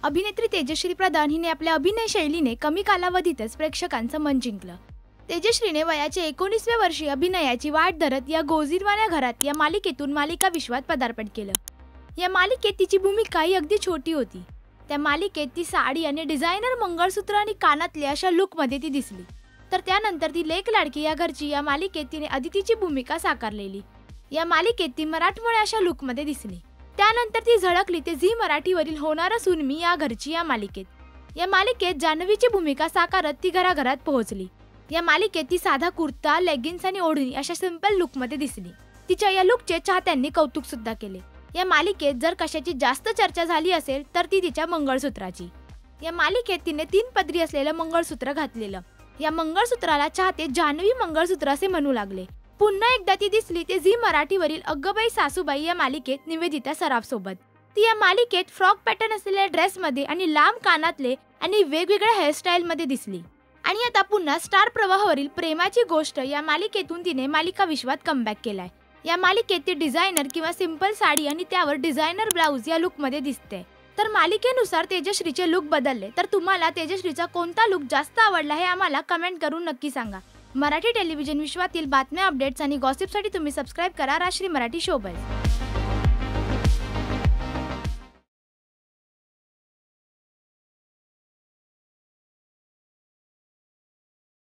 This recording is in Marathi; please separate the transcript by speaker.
Speaker 1: अभिनेत्री तेजश्री प्रधान हिने आपल्या अभिनय शैलीने कमी कालावधीतच प्रेक्षकांचं मन जिंकलं। तेजश्रीने वयाच्या 19व्या वर्षी अभिनयाची वाट धरत या गोजिरवाण्या घरात या मालिकेतून मालिका विश्वात पदार्पण केलं। या मालिकेत तिची भूमिका ही अगदी छोटी होती। त्या मालिकेत ती साडी आणि डिझायनर मंगळसूत्र आणि कानातले अशा लुकमध्ये ती दिसली। तर त्यानंतर ती लेक लाडकी या घरची या मालिकेत तिने अदितीची भूमिका साकारलेली। या मालिकेत ती मराठमोळ्या अशा लुकमध्ये दिसली। त्यानंतर ती झळकली ते झी मराठीवरील होणारा सून मी या घरची या मालिकेत। या मालिकेत जान्हवीची भूमिका साकारत ती घराघरात पोहोचली। या मालिकेत ती साधा कुर्ता, लेगिन्स आणि ओढणी अशा सिंपल लुकमध्ये दिसली। तिच्या या लुकचे चाहत्यांनी कौतुक सुद्धा केले। या मालिकेत जर कशाची जास्त चर्चा झाली असेल तर ती तिच्या मंगळसूत्राची। या मालिकेत तिने 3 पदरी असलेलं मंगळसूत्र घातलेलं। या मंगळसूत्राला चाहते जान्हवी मंगळसूत्र असे म्हणू लागले। पुन्हा एकदा ती दिसली ते झी मराठीवरील अग्गबाई सासूबाई या मालिकेत निवेदिता सराफ सोबत। ती या मालिकेत फ्रॉक पॅटर्न असलेल्या ड्रेसमध्ये आणि लांब कानातले आणि वेगवेगळ्या हेअरस्टाईल मध्ये दिसली। आणि आता पुन्हा स्टार प्रवाहावरील प्रेमाची गोष्ट या मालिकेतून तिने मालिका विश्वात कमबॅक केलाय। या मालिकेत ती डिझायनर किंवा सिंपल साडी आणि त्यावर डिझायनर ब्लाउज या लुकमध्ये दिसते। तर मालिकेनुसार तेजश्रीचे लुक बदलले। तर तुम्हाला तेजश्रीचा कोणता लुक जास्त आवडला हे आम्हाला कमेंट करून नक्की सांगा। मराठी टेलिव्हिजन विश्वातील बातम्या, अपडेट्स आणि गॉसिपसाठी तुम्ही सबस्क्राइब करा राजश्री मराठी शोबज।